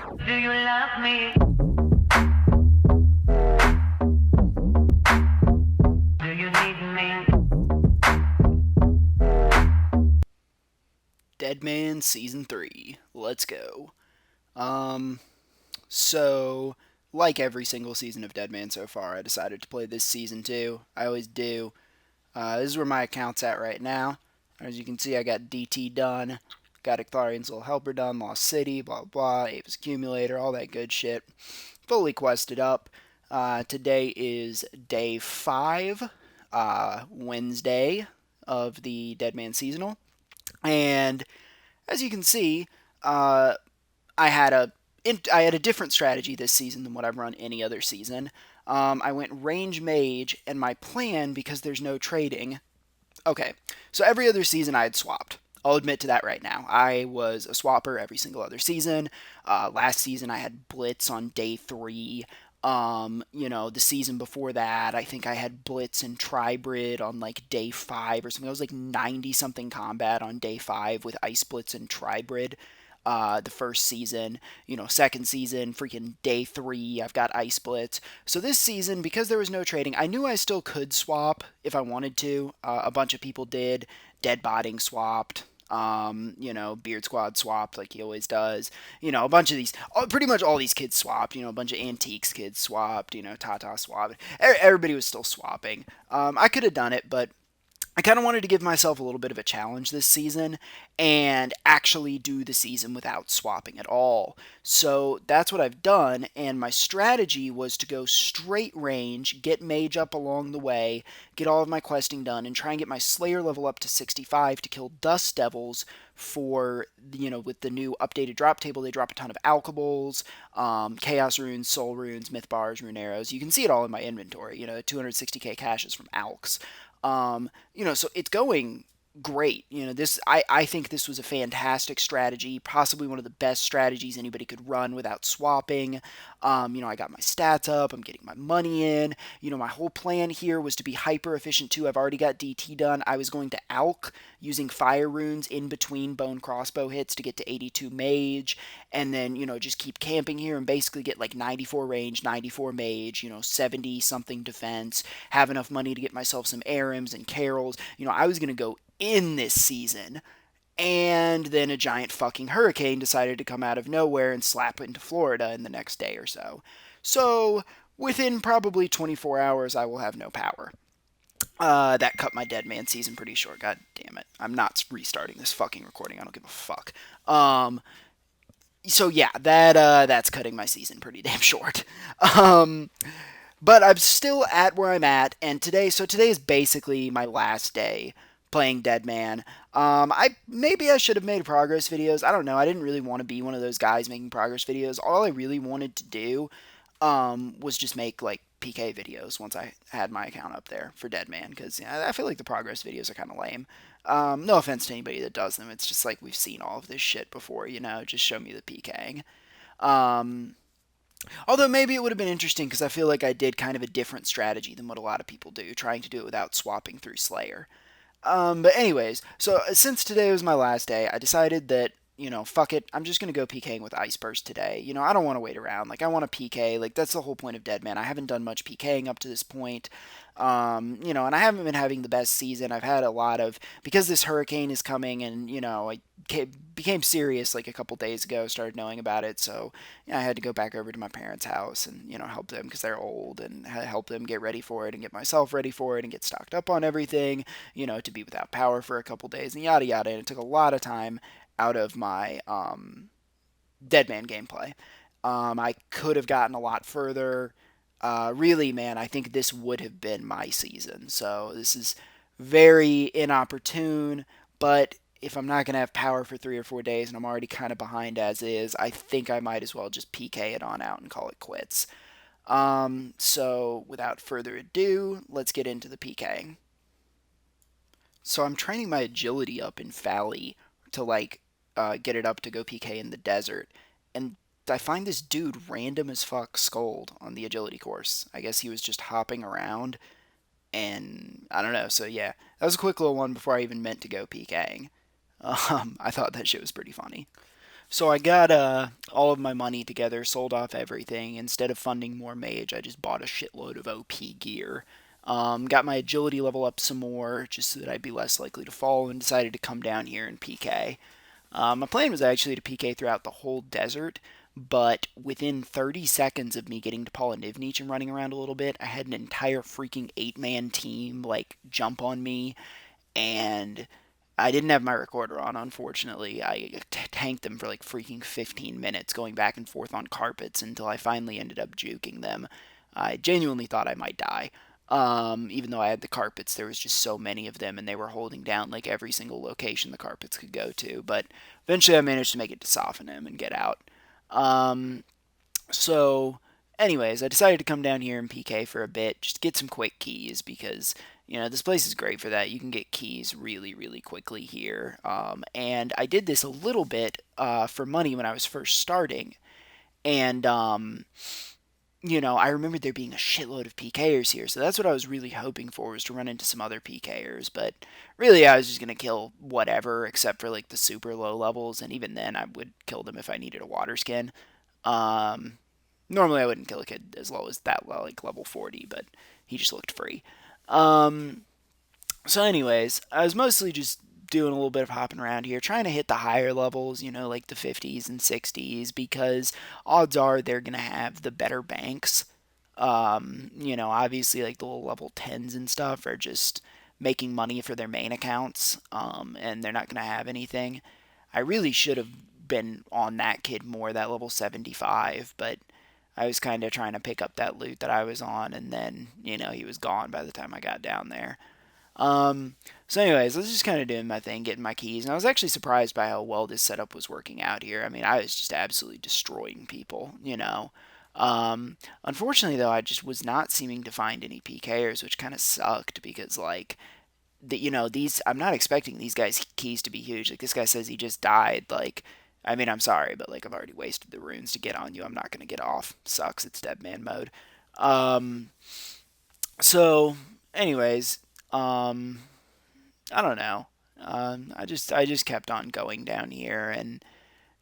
Do you love me? Do you need me? Dead Man Season 3. Let's go. Um, so, like every single season of Dead Man so far, I decided to play this season too. I always do. This is where my account's at right now. As you can see, I got DT done, got Ictharian's Little Helper done, Lost City, blah blah, Ava's Accumulator, all that good shit. Fully quested up. Today is day 5, Wednesday of the Dead Man Seasonal. And as you can see, uh, I had a I had a different strategy this season than what I've run any other season. I went range mage, and my plan, because there's no trading. Okay, so every other season I had swapped. I'll admit to that right now. I was a swapper every single other season. Last season I had Blitz on day 3. The season before that, I think I had Blitz and Tribrid on like day 5 or something. I was like 90 something combat on day 5 with Ice Blitz and Tribrid. The first season, second season, freaking day 3, I've got Ice Blitz. So this season, because there was no trading, I knew I still could swap if I wanted to. A bunch of people did. Dead Botting swapped. Beard Squad swapped like he always does. A bunch of these, pretty much all these kids swapped. A bunch of Anteeks kids swapped. Tata swapped. Everybody was still swapping. I could have done it, but I kind of wanted to give myself a little bit of a challenge this season and actually do the season without swapping at all. So that's what I've done, and my strategy was to go straight range, get mage up along the way, get all of my questing done, and try and get my Slayer level up to 65 to kill Dust Devils for, with the new updated drop table. They drop a ton of alkables, chaos runes, soul runes, myth bars, rune arrows. You can see it all in my inventory. 260k caches from alks. So it's going great. I think this was a fantastic strategy, possibly one of the best strategies anybody could run without swapping. I got my stats up, I'm getting my money in. My whole plan here was to be hyper efficient too. I've already got DT done. I was going to Alk using fire runes in between bone crossbow hits to get to 82 mage, and then just keep camping here and basically get like 94 range, 94 mage, 70 something defense, have enough money to get myself some Arims and Carols. I was going to go in this season, and then a giant fucking hurricane decided to come out of nowhere and slap into Florida in the next day or so. So, within probably 24 hours, I will have no power. That cut my Dead Man season pretty short. God damn it. I'm not restarting this fucking recording. I don't give a fuck. So yeah, that's cutting my season pretty damn short. Um, but I'm still at where I'm at, and today is basically my last day playing Dead Man. I should have made progress videos. I don't know. I didn't really want to be one of those guys making progress videos. All I really wanted to do was just make like PK videos once I had my account up there for Dead Man, because I feel like the progress videos are kind of lame. No offense to anybody that does them. It's just like we've seen all of this shit before. Just show me the PKing. Um, Although maybe it would have been interesting because I feel like I did kind of a different strategy than what a lot of people do, trying to do it without swapping through Slayer. But anyways, so since today was my last day, I decided that fuck it, I'm just gonna go PKing with Ice Burst today. I don't want to wait around. Like I want to PK. Like that's the whole point of Dead Man. I haven't done much PKing up to this point. And I haven't been having the best season. I've had a lot of because this hurricane is coming, and I became serious like a couple days ago. Started knowing about it, so I had to go back over to my parents' house and help them because they're old, and help them get ready for it and get myself ready for it and get stocked up on everything. To be without power for a couple days and yada yada. And it took a lot of time out of my Dead Man gameplay. I could have gotten a lot further. Really, man, I think this would have been my season. So this is very inopportune, but if I'm not going to have power for 3 or 4 days and I'm already kind of behind as is, I think I might as well just PK it on out and call it quits. So without further ado, let's get into the PKing. So I'm training my agility up in Fally to get it up to go PK in the desert, and I find this dude random as fuck Scold on the agility course. I guess he was just hopping around, and I don't know. So yeah, that was a quick little one before I even meant to go PKing. I thought that shit was pretty funny. So I got all of my money together, sold off everything. Instead of funding more mage, I just bought a shitload of OP gear. Got my agility level up some more, just so that I'd be less likely to fall, and decided to come down here and PK. My plan was actually to PK throughout the whole desert, but within 30 seconds of me getting to Paul and Nivneach and running around a little bit, I had an entire freaking 8-man team like jump on me, and I didn't have my recorder on, unfortunately. I tanked them for like freaking 15 minutes, going back and forth on carpets until I finally ended up juking them. I genuinely thought I might die. Even though I had the carpets, there was just so many of them, and they were holding down like every single location the carpets could go to. But eventually, I managed to make it to soften him and get out. Um, so, anyways, I decided to come down here and PK for a bit, just get some quick keys because this place is great for that. You can get keys really, really quickly here. And I did this a little bit for money when I was first starting, and I remember there being a shitload of PKers here, so that's what I was really hoping for, was to run into some other PKers. But really, I was just gonna kill whatever, except for like the super low levels, and even then, I would kill them if I needed a water skin. Um, Normally, I wouldn't kill a kid as low as that, like level 40, but he just looked free. Um, anyways, I was mostly just doing a little bit of hopping around here, trying to hit the higher levels, like the 50s and 60s, because odds are they're going to have the better banks. Obviously, like the little level 10s and stuff are just making money for their main accounts, and they're not going to have anything. I really should have been on that kid more, that level 75, but I was kind of trying to pick up that loot that I was on, and then, he was gone by the time I got down there. Um, anyways, I was just kind of doing my thing, getting my keys, and I was actually surprised by how well this setup was working out here. I mean, I was just absolutely destroying people. Unfortunately, though, I just was not seeming to find any PKers, which kind of sucked because, like, I'm not expecting these guys' keys to be huge. Like, this guy says he just died. Like, I mean, I'm sorry, but, like, I've already wasted the runes to get on you. I'm not going to get off. Sucks. It's dead man mode. Um, so, anyways, um, I don't know. I just kept on going down here, and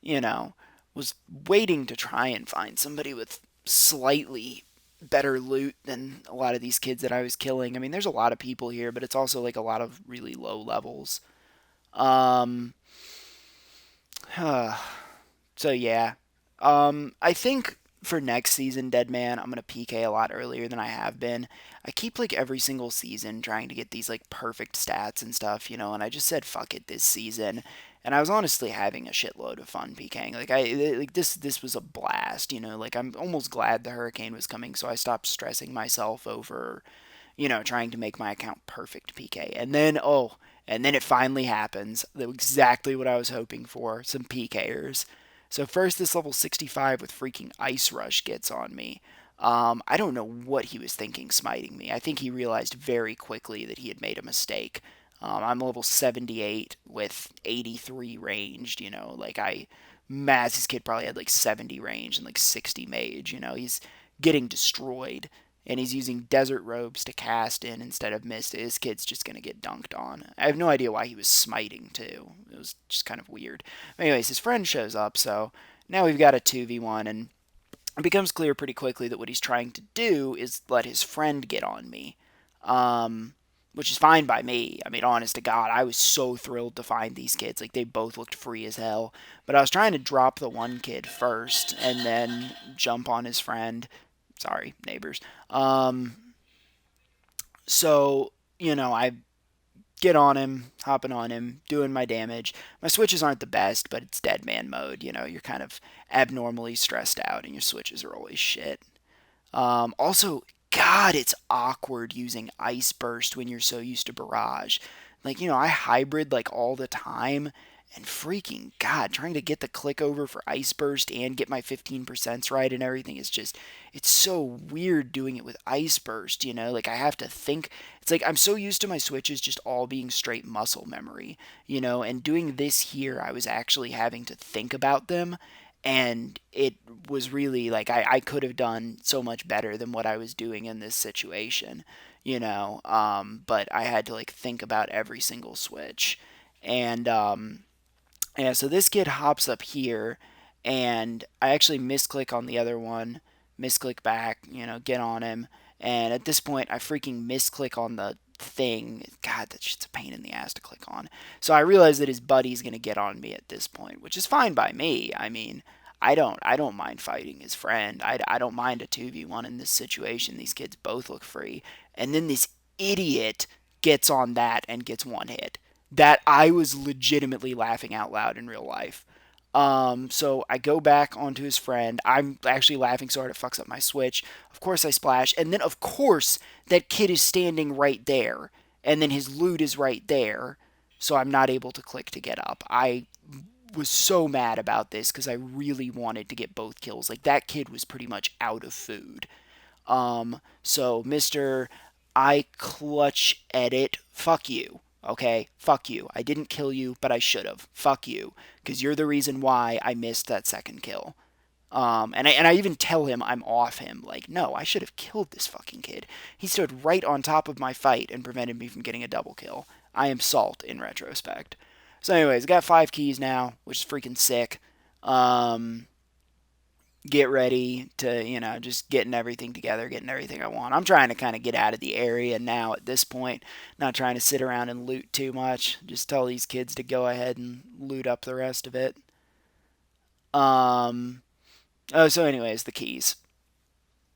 you know was waiting to try and find somebody with slightly better loot than a lot of these kids that I was killing. I mean, there's a lot of people here, but it's also like a lot of really low levels. Um, so yeah. I think for next season, Dead Man, I'm gonna PK a lot earlier than I have been. I keep like every single season trying to get these like perfect stats and stuff, and I just said fuck it this season. And I was honestly having a shitload of fun PKing. This was a blast, like I'm almost glad the hurricane was coming, so I stopped stressing myself over, trying to make my account perfect PK. And then it finally happens. Exactly what I was hoping for. Some PKers. So first, this level 65 with freaking Ice Rush gets on me. I don't know what he was thinking smiting me. I think he realized very quickly that he had made a mistake. I'm level 78 with 83 ranged, this kid probably had like 70 range and like 60 mage, he's getting destroyed. And he's using desert robes to cast in instead of mist. His kid's just going to get dunked on. I have no idea why he was smiting, too. It was just kind of weird. Anyways, his friend shows up, so now we've got a 2v1, and it becomes clear pretty quickly that what he's trying to do is let his friend get on me. Which is fine by me. I mean, honest to God, I was so thrilled to find these kids. Like, they both looked free as hell. But I was trying to drop the one kid first and then jump on his friend. Sorry, neighbors. Um, I get on him, hopping on him, doing my damage. My switches aren't the best, but it's dead man mode. You're kind of abnormally stressed out, and your switches are always shit. Also, God, it's awkward using Ice Burst when you're so used to Barrage. Like, I hybrid like all the time, and freaking God, trying to get the click over for Ice Burst and get my 15% right and everything is just, it's so weird doing it with Ice Burst. Like, I have to think. It's like I'm so used to my switches just all being straight muscle memory, and doing this here, I was actually having to think about them, and it was really like I could have done so much better than what I was doing in this situation. But I had to like think about every single switch, and Yeah, so this kid hops up here, and I actually misclick on the other one, misclick back, get on him, and at this point I freaking misclick on the thing. God, that shit's a pain in the ass to click on. So I realize that his buddy's gonna get on me at this point, which is fine by me. I mean, I don't mind fighting his friend. I don't mind a 2v1 in this situation. These kids both look free, and then this idiot gets on that and gets one hit that I was legitimately laughing out loud in real life. So I go back onto his friend. I'm actually laughing so hard it fucks up my switch. Of course I splash, and then of course that kid is standing right there, and then his loot is right there, so I'm not able to click to get up. I was so mad about this because I really wanted to get both kills. Like that kid was pretty much out of food. So Mr. I clutch edit, fuck you. Okay, fuck you. I didn't kill you, but I should have. Fuck you, because you're the reason why I missed that second kill. And I even tell him I'm off him. Like, no, I should have killed this fucking kid. He stood right on top of my fight and prevented me from getting a double kill. I am salt in retrospect. So, anyways, got 5 keys now, which is freaking sick. Um, get ready to, just getting everything together, getting everything I want. I'm trying to kind of get out of the area now at this point, not trying to sit around and loot too much. Just tell these kids to go ahead and loot up the rest of it. Um, so anyways, the keys.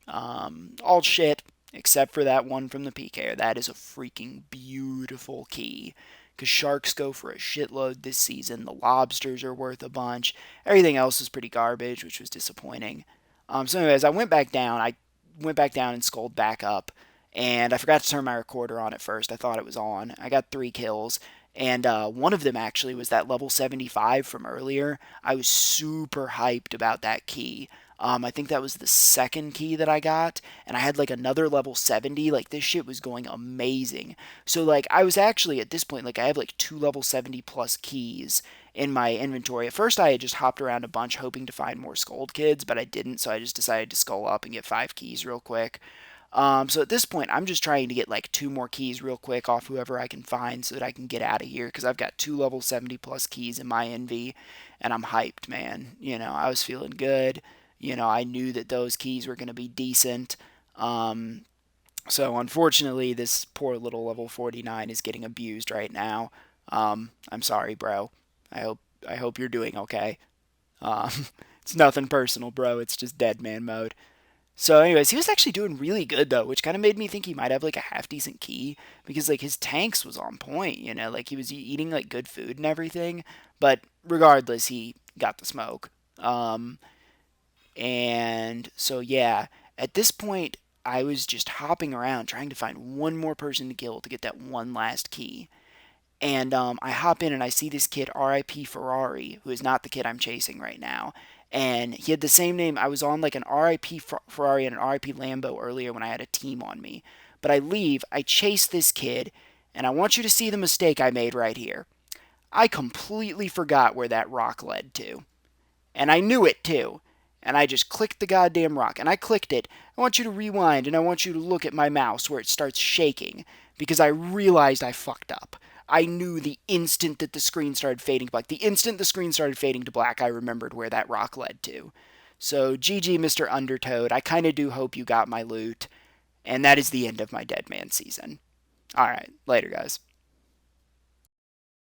All shit except for that one from the PK. That is a freaking beautiful key. Because sharks go for a shitload this season. The lobsters are worth a bunch. Everything else is pretty garbage, which was disappointing. So, anyways, I went back down. I went back down and sculled back up. And I forgot to turn my recorder on at first. I thought it was on. I got 3 kills. And one of them actually was that level 75 from earlier. I was super hyped about that key. I think that was the second key that I got, and I had like another level 70. Like this shit was going amazing. So like I was actually at this point like I have like 2 level 70 plus keys in my inventory. At first I had just hopped around a bunch hoping to find more Scold kids, but I didn't, so I just decided to skull up and get 5 keys real quick. So at this point, I'm just trying to get like 2 more keys real quick off whoever I can find so that I can get out of here because I've got 2 level 70 plus keys in my NV and I'm hyped, man. I was feeling good. I knew that those keys were going to be decent. So unfortunately, this poor little level 49 is getting abused right now. I'm sorry, bro. I hope you're doing okay. Um, it's nothing personal, bro. It's just dead man mode. So, anyways, he was actually doing really good though, which kind of made me think he might have like a half decent key because like his tanks was on point, like he was eating like good food and everything. But regardless, he got the smoke. And so yeah, at this point, I was just hopping around trying to find one more person to kill to get that one last key. And I hop in and I see this kid, RIP Ferrari, who is not the kid I'm chasing right now. And he had the same name. I was on like an RIP Ferrari and an RIP Lambo earlier when I had a team on me. But I leave, I chase this kid, and I want you to see the mistake I made right here. I completely forgot where that rock led to. And I knew it too. And I just clicked the goddamn rock. And I clicked it. I want you to rewind and I want you to look at my mouse where it starts shaking. Because I realized I fucked up. I knew the instant that the screen started fading to black. The instant the screen started fading to black, I remembered where that rock led to. So, GG, Mr. Undertoad. I kind of do hope you got my loot. And that is the end of my Dead Man season. Alright, later, guys.